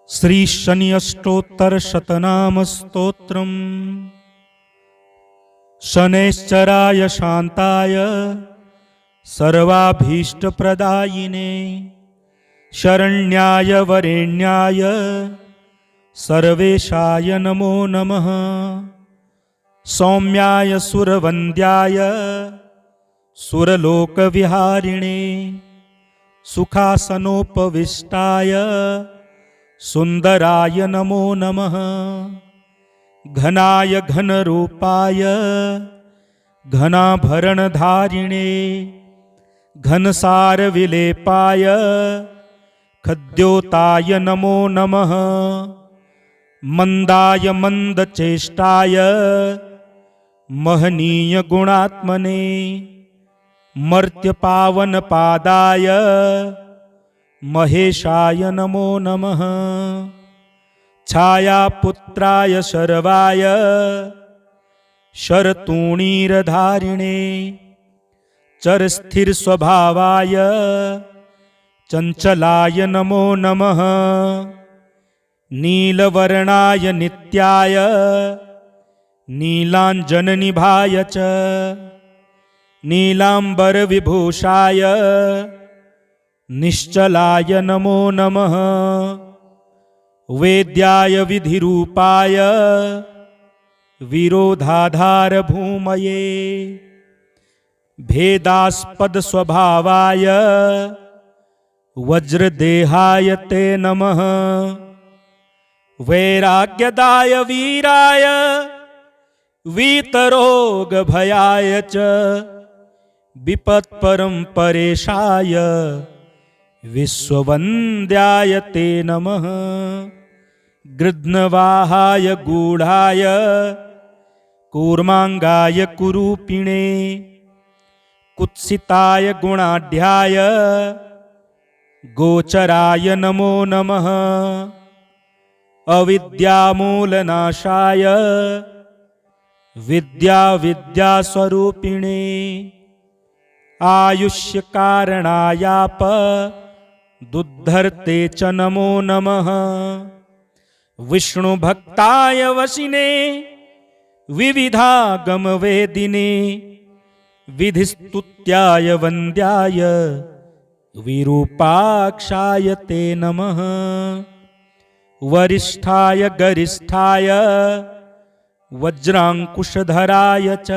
श्री शनि अष्टोत्तर शतनाम स्तोत्रम। शनैश्चराय शांताय सर्वाभीष्ट प्रदायिने शरण्याय वरेण्याय सर्वेशाय नमो नमः। सौम्याय सुरवन्द्याय सुरलोकविहारिणे सुखासनोपविष्टाय सुंदराय नमो नमः। घनाय घनरूपाय घनाभरणधारिणे घनसार विलेपाय खद्योताय नमो नमः। मंदाय मंदचेष्टाय महनीय गुणात्मने मर्त्यपावन पादाय महेशाय नमो नमः। छायापुत्राय शर्वाय शरतूणीरधारिणे चरस्थिर स्वभावाय चंचलाय नमो नमः। नीलवर्णाय नित्याय नीलांजननिभाय च नीलांबरविभूषाय निश्चलाय नमो नमः। वेद्याय विधिरूपाय विरोधाधार भूमये भेदास्पद स्वभावाय वज्रदेहाय ते नमः। वैराग्यदाय वीराय वीतरोग भयाय च विपत्परं परेशाय विश्ववन्द्याय ते नमः। गृध्नवाहाय गूढ़ाय कूर्मांगाय कुरूपिणे कुत्सिताय गुणाढ्याय गोचराय नमो नमः। अविद्यामूलनाशाय विद्यास्वरूपिणे आयुष्य कारणायाप दुद्धर्ते च नमो नमः। विष्णु भक्ताय वशिने विविधागम वेदिने विधिस्तुत्याय वन्द्याय विरूपाक्षाय ते नमः। वरिष्ठाय गरिष्ठाय वज्रांकुशधराय च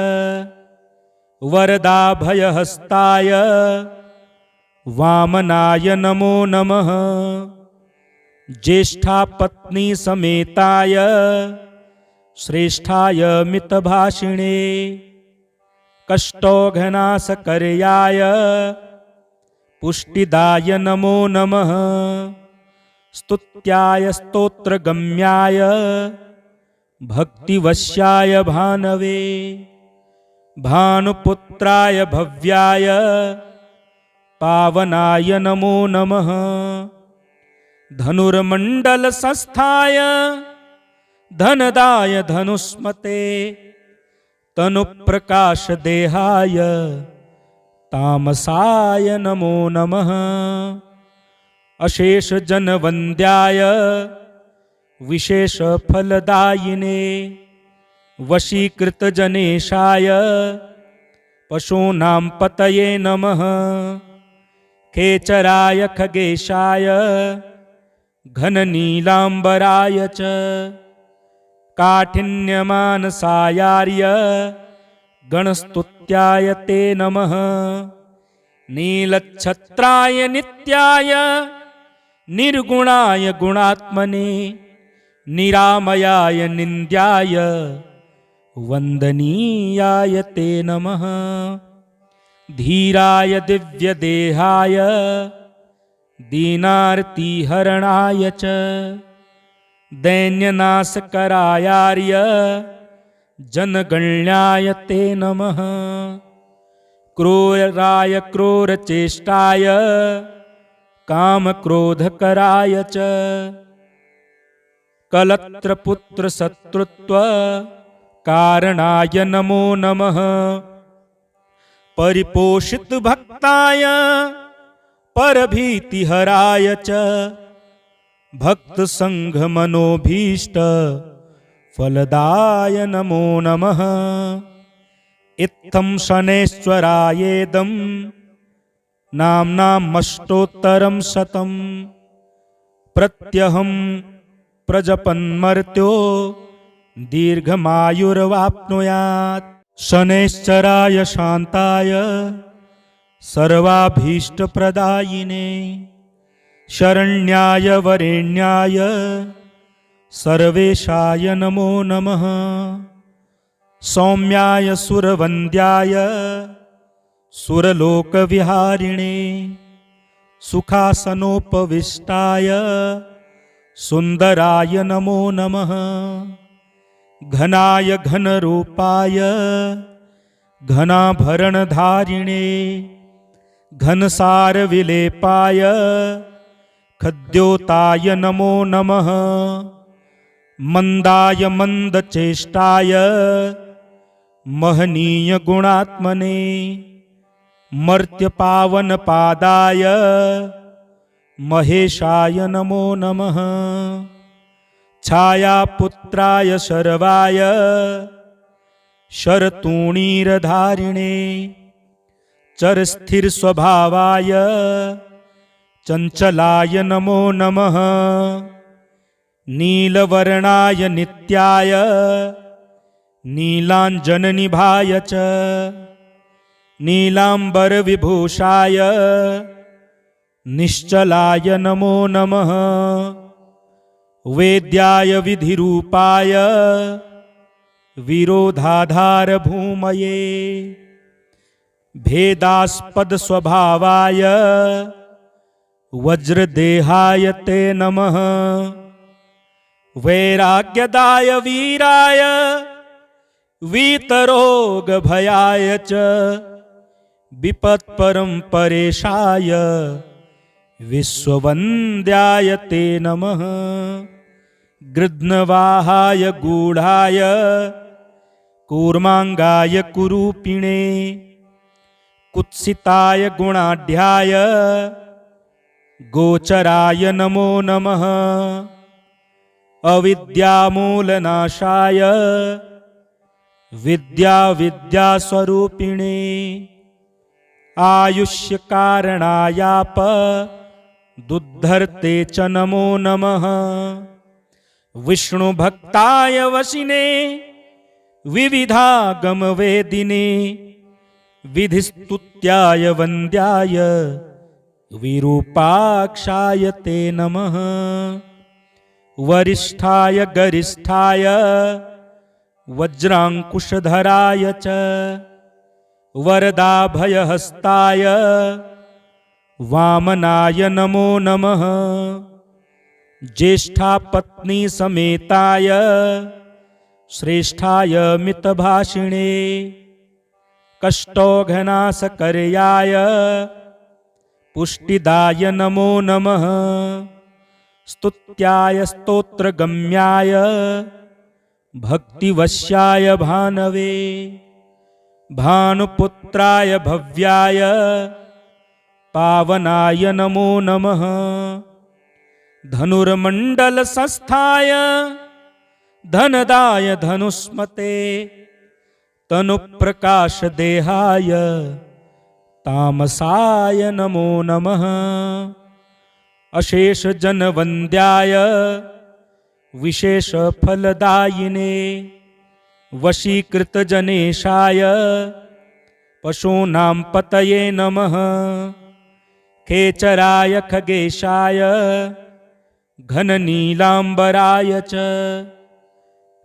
वरदाभयहस्ताय वामनाय नमो नमः। ज्येष्ठा पत्नी समेताय श्रेष्ठाय मितभाषिणे कष्टोघनाशकर्याय पुष्टिदाय नमो नमः। स्तुत्याय स्तोत्रगम्याय भक्तिवश्याय भानवे भानुपुत्राय भव्याय पावनाय नमो नमः। धनुर्मंडल संस्थाय धनदाय धनुष्मते तनुप्रकाश देहाय तामसाय नमो नमः। अशेष जनवन्द्याय विशेष फलदायिने वशीकृत जनेशाय पशूनां पतये नमः। खेचराय खगेशाय घननीलांबराय च काठिन्यमानसायार्य गणस्तुत्याय ते नमः। नीलच्छत्राय नित्याय निर्गुणाय गुणात्मने निरामयाय निन्द्याय वन्दनीयाय ते नमः। धीराय दिव्यदेहाय दीनार्तिहरणाय च दैन्यनाशकरायार्य जनगण्याय ते नमः। क्रूराय क्रूरचेष्टाय कामक्रोधकराय च कलत्रपुत्र शत्रुत्व कारणाय नमो नमः। परिपोषित भक्ताय परभीतिहराय च भक्तसङ्घमनोभीष्ट फलदाय नमो नमः। इत्थं शनैश्वरायेदं नाम्नामष्टोत्तरं शतं प्रत्यहं प्रजपन्मर्त्यो दीर्घमायुर्वाप्नुयात्। शनैश्चराय शान्ताय सर्वाभीष्टप्रदायिने शरण्याय वरेण्याय सर्वेशाय नमो नमः। सौम्याय सुरवन्द्याय सुरलोकविहारिणे सुखासनोपविष्टाय सुन्दराय नमो नमः। घनाय घनरूपाय घनाभरणधारिणे घनसारविलेपाय खद्योताय नमो नमः। मन्दाय मन्दचेष्टाय महनीय गुणात्मने मर्त्यपावनपादाय महेशाय नमो नमः। छायापुत्राय शर्वाय शरतूणीरधारिणे चरस्थिरस्वभावाय चञ्चलाय नमो नमः। नीलवर्णाय नित्याय नीलाञ्जननिभाय च नीलाम्बरविभूषाय निश्चलाय नमो नमः। वेद्याय विधिरूपाय विरोधाधारभूमये भेदास्पदस्वभावाय वज्रदेहाय ते नमः। वैराग्यदाय वीराय वीतरोगभयाय च विपत्परम्परेशाय विश्ववन्द्याय ते नमः। गृध्नवाहाय गूढाय कूर्माङ्गाय कुरूपिणे कुत्सिताय गुणाढ्याय गोचराय नमो नमः। अविद्यामूलनाशाय विद्यास्वरूपिणे आयुष्यकारणायाप दुद्धर्ते च नमो नमः। विष्णुभक्ताय वशिने विविधागमवेदिने विधिस्तुत्याय वन्द्याय विरूपाक्षाय ते नमः। वरिष्ठाय गरिष्ठाय वज्राङ्कुशधराय च वरदाभयहस्ताय वामनाय नमो नमः। ज्येष्ठापत्नी समेताय श्रेष्ठाय मितभाषिणे कष्टौघनाशकर्याय पुष्टिदाय नमो नमः। स्तुत्याय स्तोत्रगम्याय भक्तिवश्याय भानवे भानुपुत्राय भव्याय पावनाय नमो नमः। धनुर्मण्डलसंस्थाय धनदाय धनुष्मते तनुप्रकाशदेहाय तामसाय नमो नमः। अशेषजनवन्द्याय विशेषफलदायिने वशीकृतजनेशाय पशूनां पतये नमः। खेचराय खगेशाय घननीलाम्बराय च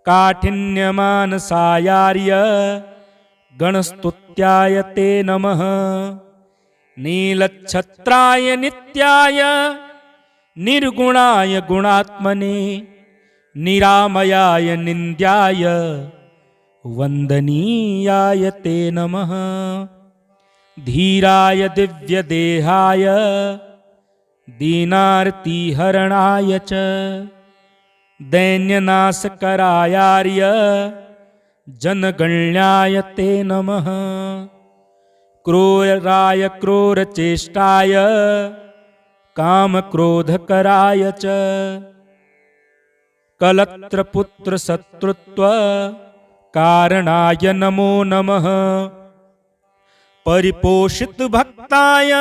काठिन्यमानसायार्य गणस्तुत्याय ते नमः। नीलच्छत्राय नित्याय निर्गुणाय गुणात्मने निरामयाय निन्द्याय वन्दनीयाय ते नमः। धीराय दिव्यदेहाय दीनार्तिहरणाय च दैन्यनाशकरायार्य जनगण्याय ते नमः। क्रूराय क्रूरचेष्टाय कामक्रोधकराय च कलत्रपुत्रशत्रुत्व कारणाय नमो नमः परिपोषितभक्ताय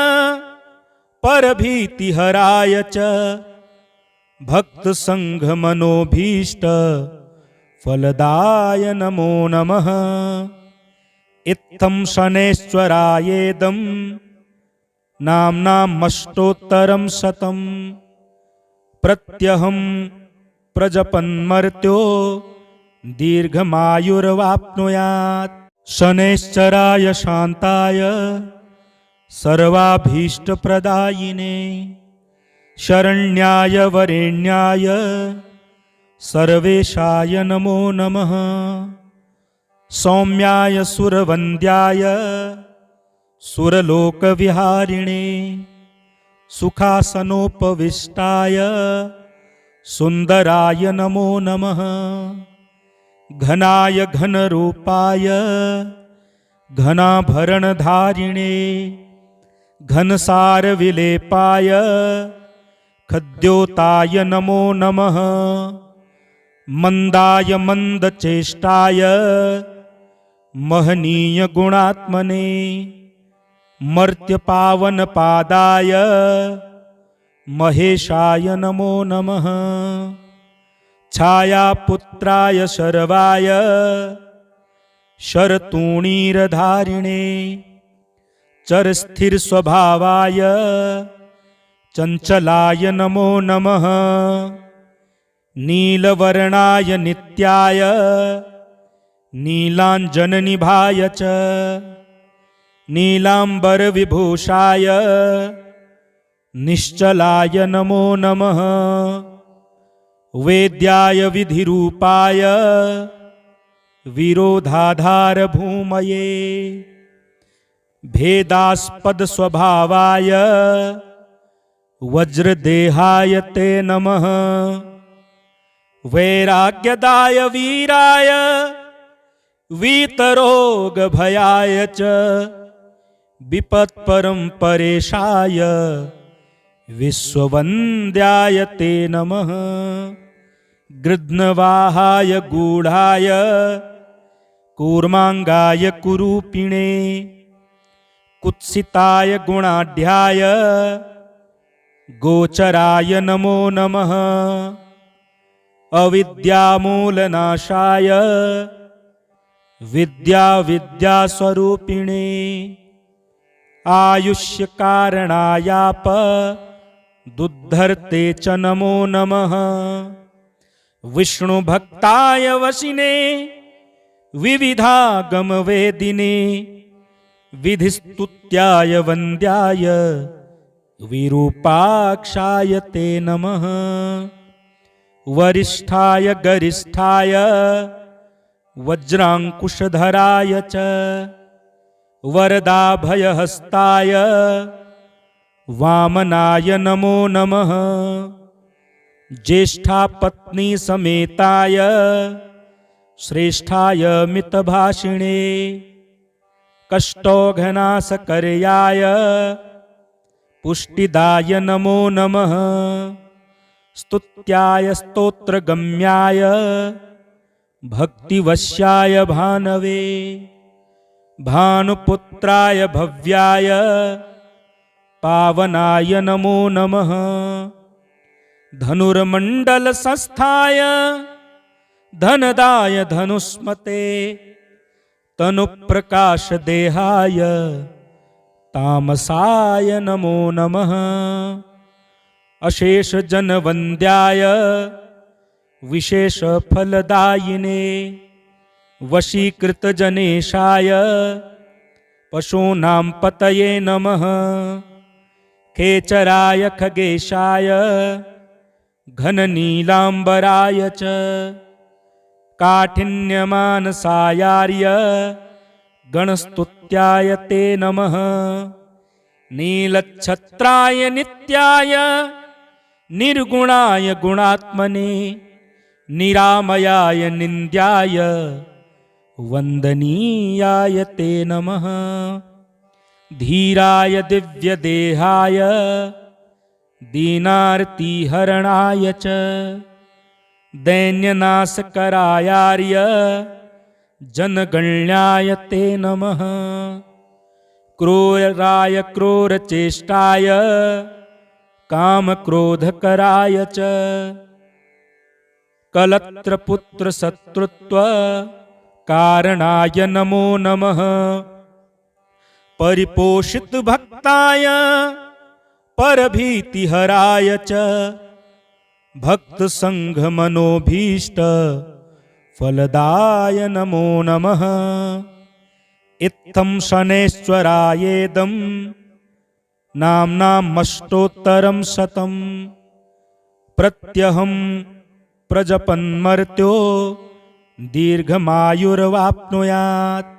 परभीतिहराय च भक्तसङ्घमनोभीष्ट फलदाय नमो नमः इत्थं शनैश्वरायेदं नाम्नामष्टोत्तरं शतं प्रत्यहं प्रजपन्मर्त्यो दीर्घमायुर्वाप्नुयात् शनैश्चराय शान्ताय सर्वाभीष्टप्रदायिने शरण्याय वरेण्याय सर्वेशाय नमो नमः सौम्याय सुरवन्द्याय सुरलोकविहारिणे सुखासनोपविष्टाय सुन्दराय नमो नमः घनाय घनरूपाय घनाभरणधारिणे घनसारविलेपाय खद्योताय नमो नमः मंदाय मंदचेष्टाय महनीय गुणात्मने मर्त्यपावनपादाय महेशाय नमो नमः छायापुत्राय शर्वाय शरतूणीरधारिणे चरस्थिरस्वभावाय चंचलाय नमो नमः नीलवर्णाय नित्याय नीलांजननिभाय च नीलांबरविभूषाय निश्चलाय नमो नमः वेद्याय विधिरूपाय विरोधाधार भूमये भेदास्पद स्वभावाय वज्रदेहाय ते नमः वैराग्यदाय वीराय वीतरोगभयाय च विपत्परम्परेशाय विश्ववन्द्याय ते नमः गृध्नवाहाय गूढाय कूर्मांगाय कुरूपिणे कुत्सिताय गुणाढ्याय गोचराय नमो नमः अविद्यामूलनाशाय विद्यास्वरूपिणे आयुष्यकारणायाप दुद्धर्ते च नमो नमः विष्णुभक्ताय वशिने विविधागमवेदिने विधिस्तुत्याय वन्द्याय विरूपाक्षाय ते नमः वरिष्ठाय गरिष्ठाय वज्रांकुशधराय च वरदाभयहस्ताय वामनाय नमो नमः ज्येष्ठापत्नी समेताय श्रेष्ठाय मितभाषिणे कष्टौघनाशकर्याय पुष्टिदाय नमो नमः स्तुत्याय स्तोत्रगम्याय भक्तिवश्याय भानवे भानुपुत्राय भव्याय पावनाय नमो नमः धनुर्मण्डलसंस्थाय धनदाय धनुष्मते तनुप्रकाशदेहाय तामसाय नमो नमः अशेषजनवन्द्याय विशेषफलदायिने वशीकृतजनेशाय पशूनां पतये नमः खेचराय खगेशाय घननीलाम्बराय च काठिन्यमानसायार्य गणस्तुत्याय ते नमः नीलच्छत्राय नित्याय निर्गुणाय गुणात्मने निरामयाय निन्द्याय वन्दनीयाय ते नमः धीराय दिव्यदेहाय दीनार्तिहरणाय च दैन्यनाशकरायार्य जनगण्याय ते नमः क्रूराय क्रूरचेष्टाय कामक्रोधकराय च कलत्रपुत्रशत्रुत्व कारणाय नमो नमः परिपोषितभक्ताय परभीतिहराय च भक्तसङ्घमनोभीष्ट फलदाय नमो नमः इत्थं शनैश्वरायेदं नाम्नामष्टोत्तरं शतं प्रत्यहं प्रजपन्मर्त्यो दीर्घमायुर्वाप्नुयात्।